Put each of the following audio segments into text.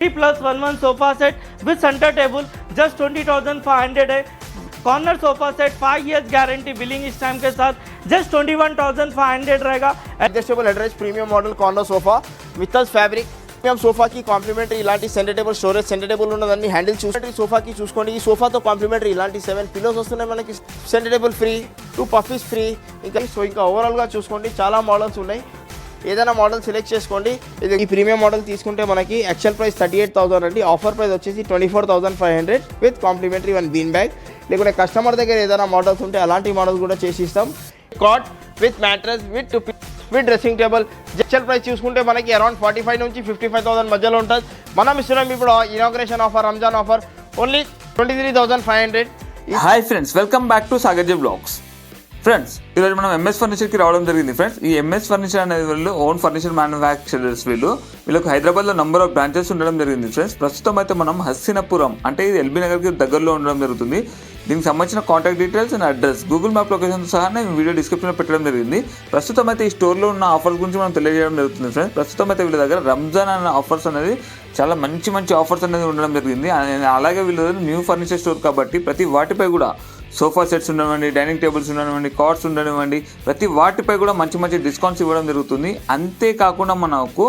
3+1 sofa set with center table just 20,500 है. Corner sofa set 5 years guarantee billing इस time के साथ just 21,500 रहेगा. Adjustable head premium model corner sofa with fabric premium సోఫాకి complimentary ఇలాంటి centre table storage centre table ఉన్నదండి. Handle చూసి సోఫాకి చూసుకోండి. ఈ సోఫాతో కాంప్లిమెంటరీ ఇలాంటి 7 పిల్లోస్ వస్తున్నాయి మనకి. Centre table free, 2 puffies free. ఇంకా ఓవరాల్గా చూసుకోండి చాలా మోడల్స్ ఉన్నాయి. ఏదైనా మోడల్ సెలెక్ట్ చేసుకోండి. ఇది ఈ ప్రీమియం మోడల్ తీసుకుంటే మనకి యాక్చువల్ ప్రైస్ 38,000 అండి. ఆఫర్ ప్రైస్ వచ్చేసి 24,500 విత్ కాంప్లిమెంటరీ 1 బీన్ బ్యాగ్. లేకుంటే కస్టమర్ దగ్గర ఏదైనా మోడల్స్ ఉంటే అలాంటి మోడల్స్ కూడా చేసి ఇస్తాం. Cot with mattress with dressing table. Actual price చూసుకుంటే మనకి అరౌండ్ 45 నుంచి 55,000 మధ్యలో ఉంటుంది. మనం ఇస్తున్నాం ఇప్పుడు inauguration offer, Ramzan offer only 23,500. Hi friends, welcome back to Sagarji blogs. Friends, ఈరోజు మనం ఎంఎస్ ఫర్నిచర్కి రావడం జరిగింది. ఫ్రెండ్స్, ఈ ఎంఎస్ ఫర్నిచర్ అనేది వీళ్ళు ఓన్ ఫర్నిచర్ మ్యానుఫ్యాక్చరర్స్. వీళ్ళకి హైదరాబాద్లో నంబర్ ఆఫ్ బ్రాంచెస్ ఉండడం జరిగింది. ఫ్రెండ్స్, ప్రస్తుతం అయితే మనం హస్తినపురం అంటే ఇది ఎల్బీ నగర్కి దగ్గరలో ఉండడం జరుగుతుంది. దీనికి సంబంధించిన contact details and address Google map location సహా నేను వీడియో డిస్క్రిప్షన్లో పెట్టడం జరిగింది. ప్రస్తుతం అయితే ఈ స్టోర్లో ఉన్న ఆఫర్స్ గురించి మనం తెలియజేయడం జరుగుతుంది. ఫ్రెండ్స్, ప్రస్తుతం అయితే వీళ్ళ దగ్గర రంజాన్ అనే ఆఫర్స్ అనేది చాలా మంచి ఆఫర్స్ అనేది ఉండడం జరిగింది. అలాగే వీళ్ళ దగ్గర న్యూ ఫర్నిచర్ స్టోర్ కాబట్టి ప్రతి వాటిపై కూడా సోఫా సెట్స్ ఉండనివ్వండి, డైనింగ్ టేబుల్స్ ఉండనివ్వండి, కార్డ్స్ ఉండనివ్వండి, ప్రతి వాటిపై కూడా మంచి డిస్కౌంట్స్ ఇవ్వడం జరుగుతుంది. అంతేకాకుండా మనకు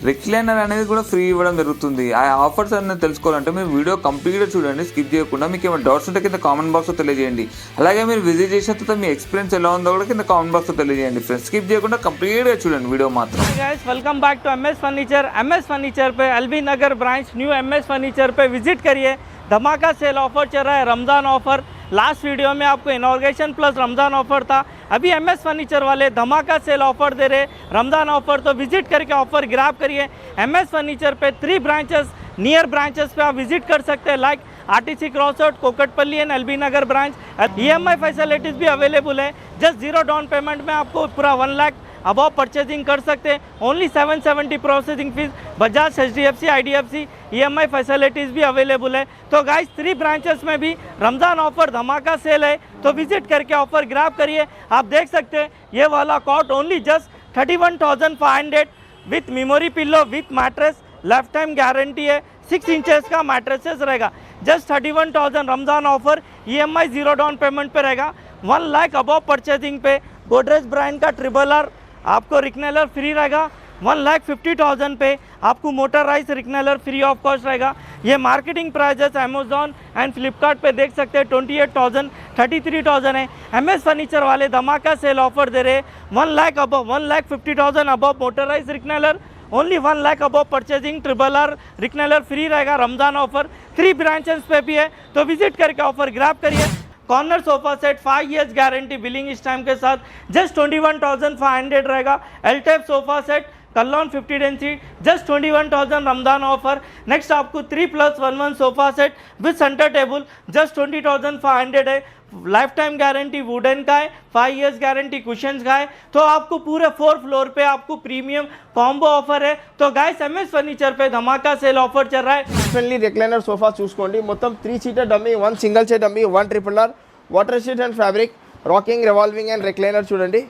రిక్లైనర్ అనేది కూడా ఫ్రీ ఇవ్వడం జరుగుతుంది. ఆ ఆఫర్స్ అనేది తెలుసుకోవాలంటే మీరు వీడియో కంప్లీట్గా చూడండి, స్కిప్ చేయకుండా. మీకు ఏమైనా డౌట్స్ ఉంటే కింద కామెంట్ బాక్స్లో తెలియజేయండి. అలాగే మీరు విజిట్ చేసిన తర్వాత మీ ఎక్స్పీరియన్స్ ఎలా ఉందో కూడా కింద కామెంట్ బాక్స్లో తెలియజేయండి. ఫ్రెండ్స్, స్కిప్ చేయకుండా కంప్లీట్గా చూడండి వీడియో మాత్రం. Welcome back to MS furniture पे LB Nagar branch new MS furniture पे विजिट करिए. धमाका सेल ऑफर चल रहा है, रमज़ान ऑफर. लास्ट वीडियो में आपको इनॉग्रेशन प्लस रमज़ान ऑफर था. अभी एमएस फर्नीचर वाले धमाका सेल ऑफर दे रहे रमज़ान ऑफर. तो विजिट करके ऑफर ग्रैब करिए. एमएस फर्नीचर पे 3 ब्रांचेस नियर ब्रांचेस पे आप विजिट कर सकते हैं, like RTC cross road, Kukatpally and LB Nagar branch. EMI facilities भी अवेलेबल है. जस्ट 0 डाउन पेमेंट में आपको पूरा 1 लाख अबव परचेजिंग कर सकते हैं. Only 770 processing fees. Bajaj, HDFC, IDFC EMI facilities भी अवेलेबल है. तो गाइस 3 ब्रांचेस में भी रमज़ान ऑफर धमाका सेल है. तो विजिट करके ऑफर ग्रैब करिए. आप देख सकते हैं ये वाला cot only just 31,500 with memory pillow with mattress. Life time guarantee है. 6 इंचेस का मैट्रेसेस रहेगा. Just 31,000 Ramzan offer. EMI 0 down payment पे रहेगा. 1 लाख अबव परचेजिंग पे गोदरेज ब्रांड का RRR आपको रिक्नेलर फ्री रहेगा. 1,50,000 पे आपको motorize recliner free of cost रहेगा. ये marketing prices Amazon and Flipkart पे देख सकते हैं. 28,000, 33,000 है. एमएस फर्नीचर वाले धमाका सेल ऑफर दे रहे 1 lakh above, 1,50,000 above motorised recliner. Only 1 lakh above purchasing RRR recliner free रहेगा. रमज़ान ऑफर 3 ब्रांचेस पे भी है. तो विजिट करके ऑफर ग्रैब करिए. Corner sofa set 5 years guarantee billing इस टाइम के साथ जस्ट 21,500 रहेगा. एलटेप सोफा सेट कल्लॉन 50 density just 21,000 Ramzan offer. Next आपको 3+1 sofa set with centre table just 20,500 है. लाइफ टाइम गारंटी वुडन का है. 5 years गारंटी कुशन्स का है. तो आपको पूरे 4 फ्लोर पे आपको प्रीमियम कॉम्बो ऑफर है. तो गाइस एमएस फर्नीचर पे धमाका सेल ऑफर चल रहा है. ఫ్రెండ్లీ రిక్లైనర్ సోఫా చూసుకోండి. మొత్తం 3 seater dummy, 1 single chair dummy, 1 RRR, water sheet and fabric, rocking, revolving and recliner చూడండి.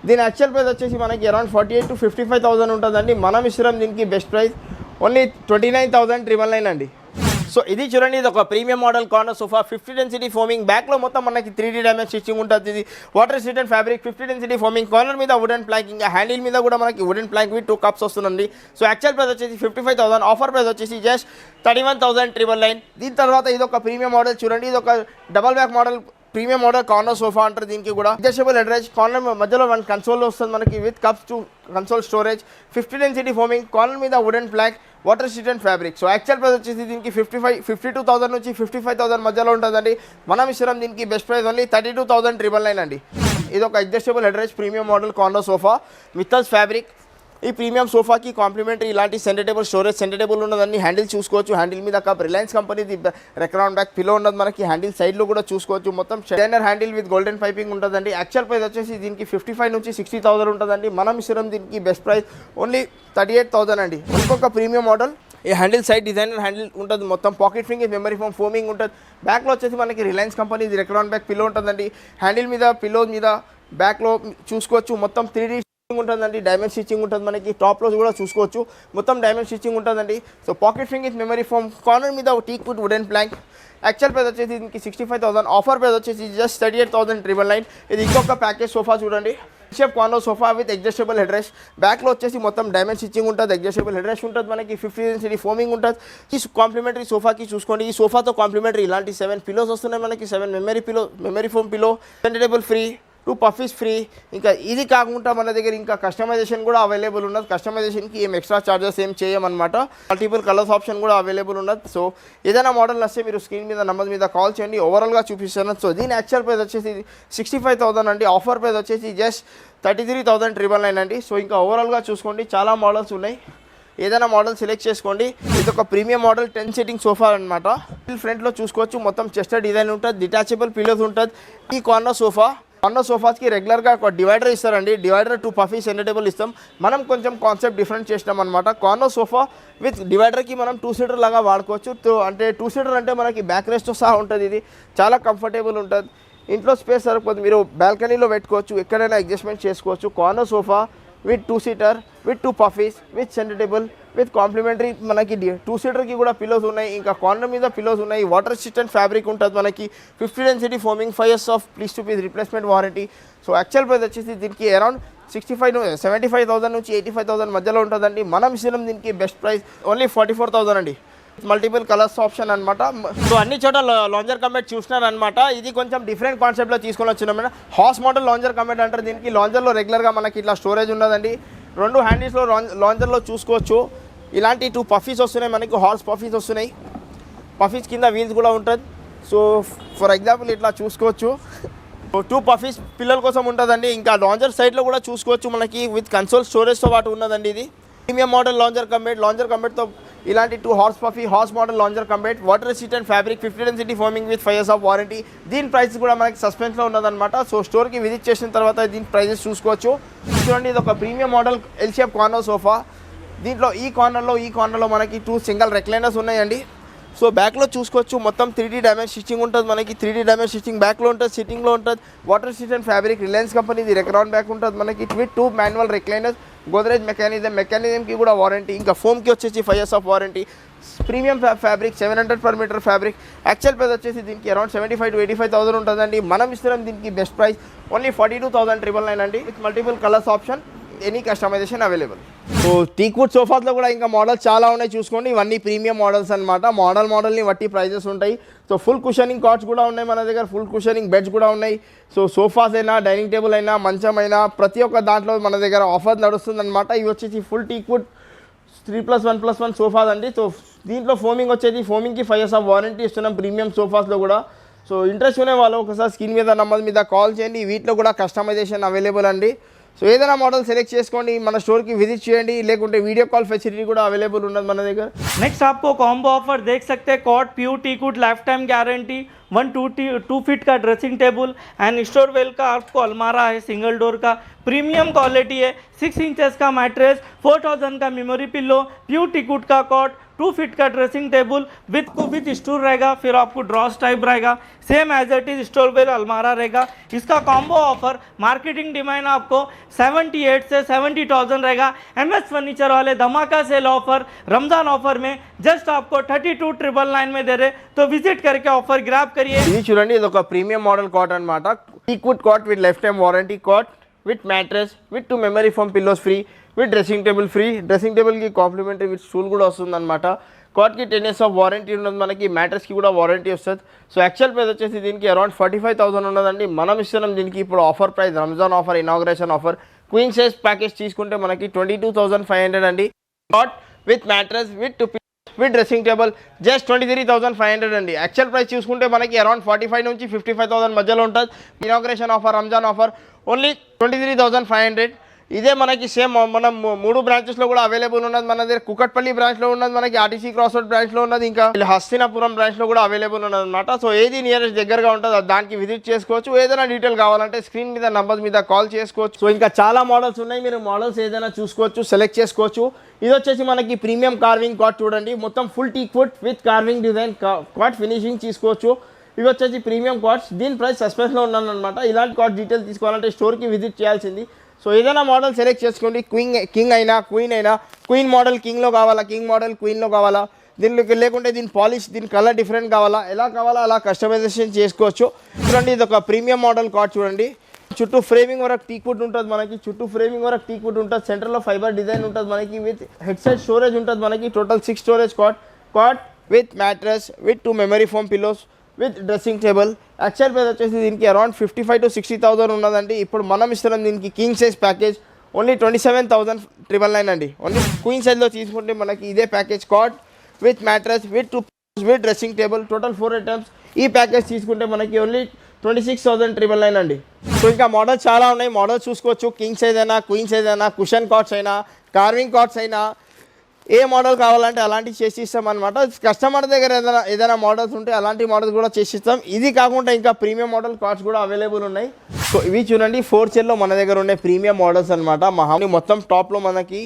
దీని యాక్చువల్ ప్రైస్ వచ్చేసి మనకి అరౌండ్ 48,000 to 55,000 ఉంటుందండి. మనం ఇస్తున్నాం దీనికి బెస్ట్ ప్రైస్ ఓన్లీ 29,999 అండి. సో ఇది చూడండి, ఇది ఒక premium model corner sofa 50 density foaming. బ్యాక్లో మొత్తం మనకి 3D డైమెన్షన్ స్టిచ్చింగ్ ఉంటుంది. ఇది water sheet and fabric 50 density foaming. Corner మీద వుడెన్ ప్లాంక్, ఇంకా హ్యాండిల్ మీద కూడా మనకి వుడెన్ ప్లాంక్ విత్ 2 కప్స్ వస్తుందండి. సో యాక్చువల్ ప్రైస్ వచ్చేసి 55,000. ఆఫర్ ప్రైస్ వచ్చేసి జస్ట్ 31,999. దీని తర్వాత ఇది ఒక ప్రీమియం మోడల్ చూడండి. ఇది ఒక double back model premium model corner sofa అంటారు దీనికి కూడా. అడ్జస్టబుల్ హెడ్ కార్నర్ మధ్యలో 1 కన్సోల్ వస్తుంది మనకి with cups 2 console storage. 50 density foaming. Corner మీద wooden plank, water sheet and fabric. So actual price వచ్చేసి దీనికి 52,000 నుంచి 55,000 మధ్యలో ఉంటుందండి. మనం ఇస్తున్నాం దీనికి బెస్ట్ ప్రైస్ ఓన్లీ 32,999 అండి. ఇది ఒక adjustable head premium model corner sofa with fabric. ఈ ప్రీమియం సోఫాకి కాంప్లిమెంటరీ ఇలాంటి centre table storage centre table ఉన్నదండి. హ్యాండిల్ చూసుకోవచ్చు. హ్యాండిల్ మీద కప్ రిలయన్స్ కంపెనీది రెక్రాన్ బ్యాక్ పిలో ఉన్నది మనకి. హ్యాండిల్ సైడ్లో కూడా చూసుకోవచ్చు. మొత్తం designer handle with golden piping ఉంటుందండి. యాక్చువల్ ప్రైస్ వచ్చేసి దీనికి 55 నుంచి 60,000 ఉంటుందండి. మనం ఇస్తున్నాం దీనికి బెస్ట్ ప్రైస్ ఓన్లీ 38,000 అండి. ఇంకొక ప్రీమియం మోడల్ ఈ హ్యాండిల్ సైడ్ డిజైనర్ హ్యాండిల్ ఉంటుంది. మొత్తం pocket finger, memory foam, foaming ఉంటుంది. బ్యాక్లో వచ్చేసి మనకి రిలయన్స్ కంపెనీది రెక్రాన్ బ్యాక్ పిలో ఉంటుందండి. హ్యాండిల్ మీద, పిల్లో మీద, బ్యాక్లో చూసుకోవచ్చు. మొత్తం 3D ఉంటుందండి, డైమండ్ స్టిచ్చింగ్ ఉంటుంది మనకి. టాప్లో కూడా చూసుకోవచ్చు మొత్తం డైమండ్ స్టిచ్చింగ్ ఉంటుందండి. సో పాకెట్ ఫింగ్ విత్ మెమరీ ఫోమ్, కార్నర్ మీద teak wood wooden plank. Actual price వచ్చేసి దీనికి 65,000, ఆఫర్ ప్రైస్ వచ్చేసి జస్ట్ 38,999. ఇది ఇంకొక ప్యాకేజ్ సోఫా చూడండి, shape corner sofa with adjustable head rest. బ్యాక్లో వచ్చేసి మొత్తం డైమండ్ స్టిచ్చింగ్ ఉంటుంది, అడ్జస్టబుల్ హెడ్ రెస్ట్ ఉంటుంది మనకి. 50 ఇంచ్ ఫోమింగ్ ఉంటుంది. ఈ కాంప్లిమెంటరీ సోఫాకి చూసుకోండి, ఈ సోఫాతో కాంప్లిమెంటరీ ఇలాంటి 7 పిలోస్ వస్తున్నాయి మనకి. 7 memory foam pillow, centre table free, 2 puffies free. ఇంకా ఇది కాకుండా మన దగ్గర ఇంకా కస్టమైజేషన్ కూడా అవైలబుల్ ఉన్నది. కస్టమైజేషన్కి ఏం ఎక్స్ట్రా చార్జెస్ ఏం చేయమన్నమాట. మల్టిపుల్ కలర్స్ ఆప్షన్ కూడా అవైలబుల్ ఉన్నది. సో ఏదైనా మోడల్ వస్తే మీరు స్క్రీన్ మీద నంబర్ మీద కాల్ చేయండి, ఓవరాల్గా చూపిస్తాను. సో దీని యాక్చువల్ ప్రైస్ వచ్చేసి 65,000 అండి, ఆఫర్ ప్రైస్ వచ్చేసి జస్ట్ 33,999 అండి. సో ఇంకా ఓవరాల్గా చూసుకోండి చాలా మోడల్స్ ఉన్నాయి, ఏదైనా మోడల్ సెలెక్ట్ చేసుకోండి. ఇది ఒక ప్రీమియం మోడల్ 10 సీటింగ్ సోఫా అనమాట. ఫ్రంట్లో చూసుకోవచ్చు మొత్తం చెస్టర్ డిజైన్ ఉంటుంది, డిటాచబుల్ పిల్లోస్ ఉంటుంది. ఈ కార్నర్ సోఫాస్కి రెగ్యులర్గా ఒక డివైడర్ ఇస్తారండి, డివైడర్ 2 పఫీ సెంటేబుల్ ఇస్తాం. మనం కొంచెం కాన్సెప్ట్ డిఫరెంట్ చేసినాం అనమాట. కార్నర్ సోఫా విత్ డివైడర్కి మనం 2 సీటర్ లాగా వాడుకోవచ్చు. అంటే 2 సీటర్ అంటే మనకి బ్యాక్ రెస్ట్తో సహా ఉంటుంది. ఇది చాలా కంఫర్టబుల్ ఉంటుంది, ఇంట్లో స్పేస్ సరిపోతుంది, మీరు బాల్కనీలో పెట్టుకోవచ్చు, ఎక్కడైనా అడ్జస్ట్మెంట్ చేసుకోవచ్చు. Corner sofa with 2 seater with 2 puffies with సెంటేబుల్ with complimentary మనకి 2 సీటర్కి కూడా పిల్లోస్ ఉన్నాయి. ఇంకా కార్నర్ మీద పిల్లోస్ ఉన్నాయి. వాటర్ రెసిస్టెంట్ ఫ్యాబ్రిక్ ఉంటుంది మనకి. 50 density foaming, 5 years of piece to piece replacement warranty. So actual price వచ్చేసి దీనికి అరౌండ్ 75,000 నుంచి 85,000 మధ్యలో ఉంటుందండి. మనం ఇస్తున్నాం దీనికి బెస్ట్ ప్రైస్ ఓన్లీ 44,000 అండి. మల్టిపుల్ కలర్స్ ఆప్షన్ అనమాట. సో అన్ని చోట లాంజర్ కమెట్ చూసినారనమాట. ఇది కొంచెం డిఫరెంట్ కాన్సెప్ట్లో తీసుకొని వచ్చినాం. హాస్ మోడల్ లాంజర్ కమెట్ అంటారు దీనికి. లాంజర్లో రెగ్యులర్గా మనకి ఇట్లా స్టోరేజ్ ఉన్నదండి. 2 హ్యాండిల్స్లో లాంజర్లో చూసుకోవచ్చు. ఇలాంటి 2 పఫీస్ వస్తున్నాయి మనకి, హార్స్ పఫీస్ వస్తున్నాయి. పఫీస్ కింద వీల్స్ కూడా ఉంటుంది. సో ఫర్ ఎగ్జాంపుల్ ఇట్లా చూసుకోవచ్చు, 2 పఫీస్ పిల్లల కోసం ఉంటుందండి. ఇంకా లాంజర్ సైడ్లో కూడా చూసుకోవచ్చు మనకి విత్ కన్సోల్ స్టోరేజ్తో పాటు ఉన్నదండి. ఇది ప్రీమియం మోడల్ లాంజర్ కమెట్తో ఇలాంటి 2 horse puffy horse model lounger cometh, water resistant fabric, 50 density foaming with 5 years of warranty. దీని ప్రైస్ కూడా మనకి సస్పెన్స్లో ఉన్నదన్నమాట. సో స్టోర్కి విజిట్ చేసిన తర్వాత దీని ప్రైజెస్ చూసుకోవచ్చు. చూడండి, ఇది ఒక premium model L shape corner sofa. దీంట్లో ఈ కార్నర్లో మనకి 2 సింగిల్ రెక్లైనర్స్ ఉన్నాయండి. సో బ్యాక్లో చూసుకోవచ్చు మొత్తం 3D డైమండ్ స్టిచ్చింగ్ ఉంటుంది మనకి. 3D డైమండ్ స్టిచ్చింగ్ బ్యాక్లో ఉంటుంది, సిట్టింగ్లో ఉంటుంది. వాటర్ రెసిస్టెంట్ ఫ్యాబ్రిక్, రిలయన్స్ కంపెనీది రెక్రాన్ బ్యాక్ ఉంటుంది మనకి. విత్ 2 మాన్యువల్ రెక్లైనర్స్, గోద్రేజ్ మెకానిజంకి కూడా వారంటీ. ఇంకా ఫోమ్కి వచ్చేసి 5 years of warranty. Premium fabric 700 per meter fabric. Actual price వచ్చేసి దీనికి అరౌండ్ 75,000 to 85,000 ఉంటుందండి. మనం ఇస్తున్నాం దీనికి బెస్ట్ ప్రైస్ ఓన్లీ 42,999 అండి. With multiple colours option, any customisation available. So teakwood సోఫాస్లో కూడా ఇంకా మోడల్స్ చాలా ఉన్నాయి చూసుకోండి. ఇవన్నీ ప్రీమియం మోడల్స్ అనమాట. మోడల్ని బట్టి ప్రైజెస్ ఉంటాయి. సో ఫుల్ కుషనింగ్ కాట్స్ కూడా ఉన్నాయి మన దగ్గర, ఫుల్ కుషనింగ్ బెడ్స్ కూడా ఉన్నాయి. సో సోఫాస్ అయినా, డైనింగ్ టేబుల్ అయినా, మంచం అయినా, ప్రతి ఒక్క దాంట్లో మన దగ్గర ఆఫర్ నడుస్తుంది అనమాట. ఇవి వచ్చేసి ఫుల్ టీక్వుడ్ 3+1+1 సోఫాస్ అండి. సో దీంట్లో ఫోమింగ్కి 5 years ఆఫ్ వారంటీ ఇస్తున్నాం ప్రీమియం సోఫాస్లో కూడా. సో ఇంట్రెస్ట్ ఉన్న వాళ్ళు ఒకసారి స్క్రీన్ మీద నంబర్ మీద కాల్ చేయండి. వీటిలో కూడా కస్టమైజేషన్ అవైలబుల్ అండి. సో ఏదైనా మోడల్ సెలెక్ట్ చేసుకోండి, మన స్టోర్కి విజిట్ చేయండి, లేకుంటే వీడియో కాల్ ఫెసిలిటీ కూడా అవైలబుల్ ఉన్నది మన దగ్గర. नेक्स्ट आपको कॉम्बो ऑफर देख सकते हैं, कॉट प्यू teakwood life time guarantee, 2 feet का ड्रेसिंग टेबल एंड स्टोरवेल का आपको अलमारा है, सिंगल डोर का, प्रीमियम क्वालिटी है, 6 इंचेस का मैट्रेस, 4000 का मेमोरी पिल्लो, प्यू टीकूट का कॉट, 2 फीट का ड्रेसिंग टेबल विथ स्टूल रहेगा, फिर आपको ड्रॉस टाइप रहेगा, सेम एज इट इज स्टोरवेल अलमारा रहेगा. इसका कॉम्बो ऑफर मार्केटिंग डिमांड आपको 78 से 70,000 रहेगा. MS फर्नीचर वाले धमाका सेल ऑफर रमजान ऑफर में जस्ट आपको 32,999 में दे रहे, तो विजिट करके ऑफर ग्रैब करिए. ఇది చూడండి, ఇది ఒక ప్రీమియం మోడల్ కాట్ అనమాట. Teakwood cot with life time warranty cot with mattress with 2 memory foam pillows free with dressing table free. Dressing టేబుల్కి కాంప్లిమెంటరీ విత్ స్టూల్ కూడా వస్తుంది అనమాట. కాట్కి 10 years ఆఫ్ వారంటీ ఉన్నది మనకి, మ్యాట్రెస్కి కూడా వారంటీ వస్తుంది. సో యాక్చువల్ ప్రైస్ వచ్చేసి దీనికి అరౌండ్ 45,000 ఉన్నదండి. మనం ఇస్తున్నాం దీనికి ఇప్పుడు offer price, Ramzan offer, inauguration offer. Queen size package తీసుకుంటే మనకి 22,500 అండి. Cot with mattress with dressing table just 23,500 అండి. యాక్చువల్ ప్రైస్ చూసుకుంటే మనకి అరౌండ్ 45 నుంచి 55,000 మధ్యలో ఉంటుంది. Inauguration offer, Ramzan offer only 23,500. ఇదే మనకి సేమ్ మనం 3 బ్రాంచెస్లో కూడా అవైలబుల్ ఉన్నది మన దగ్గర. కుకట్పల్లి బ్రాంచ్లో ఉన్నది మనకి, ఆర్టీసీ క్రాస్ రోడ్ బ్రాంచ్లో ఉన్నది, ఇంకా హస్తినాపురం బ్రాంచ్లో కూడా అవైలబుల్ ఉన్నది అనమాట. సో ఏది నియరెస్ట్ దగ్గరగా ఉంటుంది దానికి విజిట్ చేసుకోవచ్చు. ఏదైనా డీటెయిల్ కావాలంటే స్క్రీన్ మీద నంబర్ మీద కాల్ చేసుకోవచ్చు. సో ఇంకా చాలా మోడల్స్ ఉన్నాయి, మీరు మోడల్స్ ఏదైనా చూసుకోవచ్చు, సెలెక్ట్ చేసుకోవచ్చు. ఇది వచ్చేసి మనకి ప్రీమియం కార్వింగ్ కాట్ చూడండి, మొత్తం full teakwood with carving design cot finishing తీసుకోవచ్చు. ఇవి వచ్చేసి ప్రీమియం కాట్స్. దీని ప్రైస్ సస్పెన్స్లో ఉన్నాను అనమాట. ఇలాంటి కాట్ డీటెయిల్ తీసుకోవాలంటే స్టోర్కి విజిట్ చేయాల్సింది. సో ఏదైనా మోడల్ సెలెక్ట్ చేసుకోండి. కింగ్ అయినా క్వీన్ అయినా, క్వీన్ మోడల్ కింగ్లో కావాలా, కింగ్ మోడల్ క్వీన్లో కావాలా, దీనిలోకి లేకుంటే దీని పాలిష్, దీని కలర్ డిఫరెంట్ కావాలా, ఎలా కావాలా అలా కస్టమైజేషన్ చేసుకోవచ్చు. చూడండి ఇది ఒక ప్రీమియం మోడల్ కాట్ చూడండి. చుట్టూ ఫ్రేమింగ్ వరకు టీక్వుడ్ ఉంటుంది మనకి, చుట్టూ ఫ్రేమింగ్ వరకు టీక్వుడ్ ఉంటుంది, సెంటర్లో ఫైబర్ డిజైన్ ఉంటుంది మనకి, విత్ హెడ్ సైడ్ స్టోరేజ్ ఉంటుంది మనకి. Total 6 storage cot with mattress, with 2 memory foam pillows, with dressing table. Actual price వచ్చేసి దీనికి అరౌండ్ 55,000 to 60,000 ఉన్నదండి. ఇప్పుడు మనం ఇస్తున్నాం దీనికి కింగ్ సైజ్ ప్యాకేజ్ ఓన్లీ 27,999 అండి. ఓన్లీ క్వీన్ సైజ్లో తీసుకుంటే మనకి ఇదే package cot with mattress, with 2 with dressing table, total 4 items. ఈ ప్యాకేజ్ తీసుకుంటే మనకి ఓన్లీ 26,999 అండి. సో ఇంకా మోడల్స్ చాలా ఉన్నాయి, మోడల్స్ చూసుకోవచ్చు. కింగ్ సైజ్ అయినా, క్వీన్ సైజ్ అయినా, కుషన్ కాట్స్ అయినా, కార్వింగ్ కాట్స్ అయినా, ఏ మోడల్ కావాలంటే అలాంటివి చేసి ఇస్తాం అనమాట. కస్టమర్ దగ్గర ఏదైనా మోడల్స్ ఉంటే అలాంటి మోడల్స్ కూడా చేసి ఇస్తాం. ఇది కాకుండా ఇంకా ప్రీమియం మోడల్ కార్డ్స్ కూడా అవైలబుల్ ఉన్నాయి. సో ఇవి చూడండి 4 చైర్లో మన దగ్గర ఉండే ప్రీమియం మోడల్స్ అనమాట. మహాని మొత్తం టాప్లో మనకి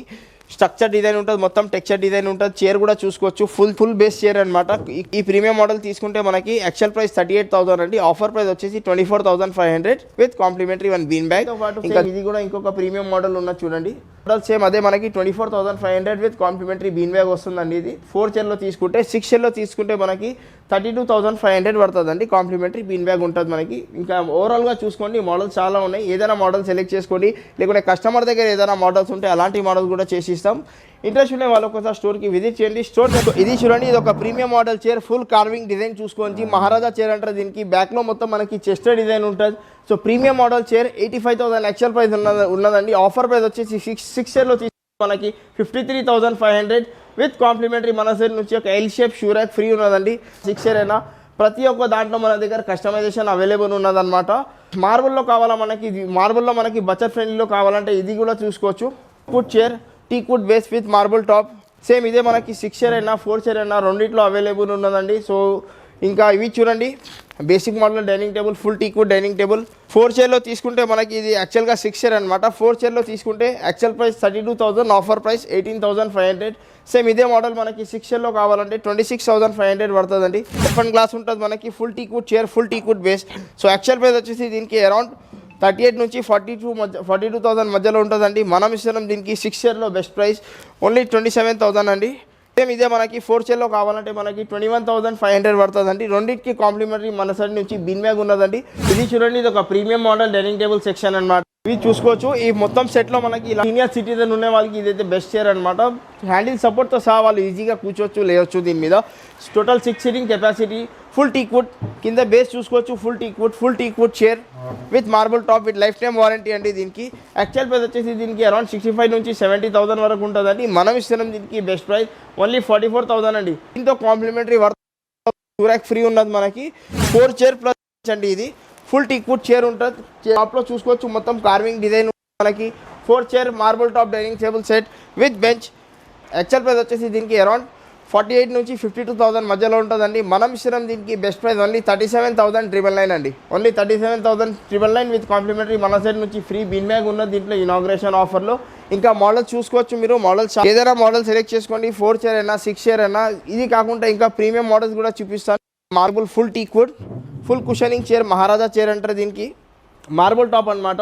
స్ట్రక్చర్ డిజైన్ ఉంటుంది, మొత్తం టెక్స్చర్ డిజైన్ ఉంటుంది. చైర్ కూడా చూసుకోవచ్చు, ఫుల్ బేస్ చైర్ అనమాట. ఈ ప్రీమియం మోడల్ తీసుకుంటే మనకి యాక్చువల్ ప్రైస్ 38,000 అండి. ఆఫర్ ప్రైస్ వచ్చేసి 24,500 విత్ కాంప్లిమెంటరీ 1 బీన్ బ్యాగ్. ఇంకా ఇది కూడా ఇంకొక ప్రీమియం మోడల్ ఉన్నది చూడండి. మోడల్ సేమ్ అదే మనకి 24,500 విత్ కాంప్లిమెంటరీ బీన్ బ్యాగ్ వస్తుందండి. ఇది 4 చైర్లో తీసుకుంటే, 6 చైర్లో తీసుకుంటే మనకి 32,500 పడుతుందండి. కాంప్లిమెంటరీ బీన్ బ్యాగ్ ఉంటుంది మనకి. ఇంకా ఓవరాల్గా చూసుకోండి మోడల్స్ చాలా ఉన్నాయి. ఏదైనా మోడల్ సెలెక్ట్ చేసుకోండి, లేకుంటే కస్టమర్ దగ్గర ఏదైనా మోడల్స్ ఉంటే అలాంటి మోడల్స్ కూడా చేసి ఇస్తాం. ఇంట్రెస్ట్ ఉండే వాళ్ళు ఒకసారి స్టోర్కి విజిట్ చేయండి. స్టోర్ ఇది చూడండి, ఇది ఒక premium model chair, full carving design చూసుకోండి. మహారాజా చైర్ అంటారు దీనికి. బ్యాక్లో మొత్తం మనకి చెస్టర్ డిజైన్ ఉంటుంది. So premium model chair 85,000 actual price ఉన్నదండి. ఆఫర్ ప్రైస్ వచ్చేసి 6 చైర్లో తీసుకుంటే మనకి 53,500 విత్ కాంప్లిమెంటరీ మన సైడ్ నుంచి ఒక L shape shoe rack free ఉన్నదండి. 6 చైర్ అయినా ప్రతి ఒక్క దాంట్లో మన దగ్గర కస్టమైజేషన్ అవైలబుల్ ఉన్నదన్నమాట. మార్బుల్లో కావాలా మనకి, మార్బుల్లో మనకి బడ్జెట్ ఫ్రెండ్లీలో కావాలంటే ఇది కూడా చూసుకోవచ్చు. Teakwood chair, teakwood base with marble top. Same ఇదే మనకి 6 చైర్ అయినా 4 చైర్ అయినా రెండిట్లో అవైలబుల్ ఉన్నదండి. సో ఇంకా ఇవి చూడండి basic model dining table, full teakwood dining table. 4 చైర్లో తీసుకుంటే మనకి ఇది యాక్చువల్గా 6 చైర్ అనమాట. 4 చైర్లో తీసుకుంటే actual price 32,000, offer price 18,500. Same ఇదే మోడల్ మనకి 6 చైర్లో కావాలంటే 26,500 పడుతుందండి. డిఫరెంట్ గ్లాస్ ఉంటుంది మనకి. Full teakwood chair, full teakwood base. So actual price వచ్చేసి దీనికి అరౌండ్ 38 నుంచి 42,000 మధ్యలో ఉంటుందండి. మనం ఇస్తున్నాం దీనికి 6 చైర్లో బెస్ట్ ప్రైస్ ఓన్లీ 27,000 అండి. సేమ్ ఇదే మనకి 4 చైర్లో కావాలంటే మనకి 21,500 పడుతుందండి. రెండింటికి కాంప్లిమెంటరీ మన సైడ్ నుంచి బిన్ బ్యాగ్ ఉన్నదండి. ఇది చూడండి, ఇది ఒక premium model dining table section అనమాట. ఇవి చూసుకోవచ్చు. ఈ మొత్తం సెట్లో మనకి సీనియర్ సిటిజన్ ఉన్న వాళ్ళకి ఇదైతే బెస్ట్ చైర్ అనమాట. హ్యాండిల్ సపోర్ట్తో సహా వాళ్ళు ఈజీగా కూర్చోవచ్చు, లేవచ్చు దీని మీద. Total 6 seating capacity, full teakwood. కింద బేస్ చూసుకోవచ్చు, full teakwood chair with marble top with life time warranty అండి. దీనికి యాక్చువల్ ప్రైస్ వచ్చేసి దీనికి అరౌండ్ 65 నుంచి 70,000 వరకు ఉంటుందండి. మనం ఇస్తున్నాం దీనికి బెస్ట్ ప్రైస్ ఓన్లీ 44,000 అండి. దీంతో కాంప్లిమెంటరీ వర్క్ ఫ్రీ ఉన్నది మనకి. 4 చైర్ ప్లస్ అండి. ఇది ఫుల్ టీక్వుడ్ చైర్ ఉంటుంది. టాప్లో చూసుకోవచ్చు మొత్తం కార్వింగ్ డిజైన్ మనకి. 4 chair marble top dining table set with bench. Actual price వచ్చేసి దీనికి అరౌండ్ 48 నుంచి 52,000 మధ్యలో ఉంటుందండి. మనం ఇస్తున్నాం దీనికి బెస్ట్ ప్రైస్ ఓన్లీ 37,999 అండి. ఓన్లీ 37,999 విత్ కాంప్లిమెంటరీ మన సైడ్ నుంచి ఫ్రీ బిన్ బ్యాగ్ ఉన్నది దీంట్లో ఇనాగ్రేషన్ ఆఫర్లో. ఇంకా మోడల్స్ చూసుకోవచ్చు మీరు. మోడల్స్ ఏదైనా మోడల్ సెలెక్ట్ చేసుకోండి. 4 చైర్ అయినా 6 చైర్ అయినా. ఇది కాకుండా ఇంకా ప్రీమియం మోడల్స్ కూడా చూపిస్తాను. Marble full teakwood, full cushioning chair, Maharaja chair అంటారు దీనికి. మార్బుల్ టాప్ అనమాట.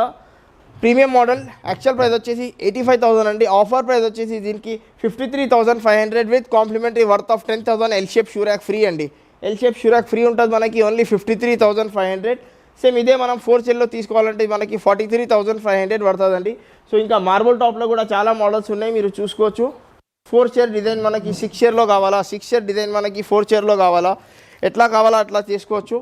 Premium model. యాక్చువల్ ప్రైస్ వచ్చేసి 85,000 అండి. ఆఫర్ ప్రైస్ వచ్చేసి దీనికి 53,500 with complimentary worth of 10,000 L shape shoe rack free అండి. L shape shoe rack free ఉంటుంది మనకి ఓన్లీ 53,500. సేమ్ ఇదే మనం 4 చైర్లో తీసుకోవాలంటే మనకి 43,500 పడుతుందండి. సో ఇంకా మార్బుల్ టాప్లో కూడా చాలా మోడల్స్ ఉన్నాయి, మీరు చూసుకోవచ్చు. 4 చైర్ డిజైన్ మనకి 6 చైర్లో కావాలా, 6 చైర్ డిజైన్ మనకి 4 చైర్లో కావాలా, ఎట్లా కావాలా అట్లా తీసుకోవచ్చు.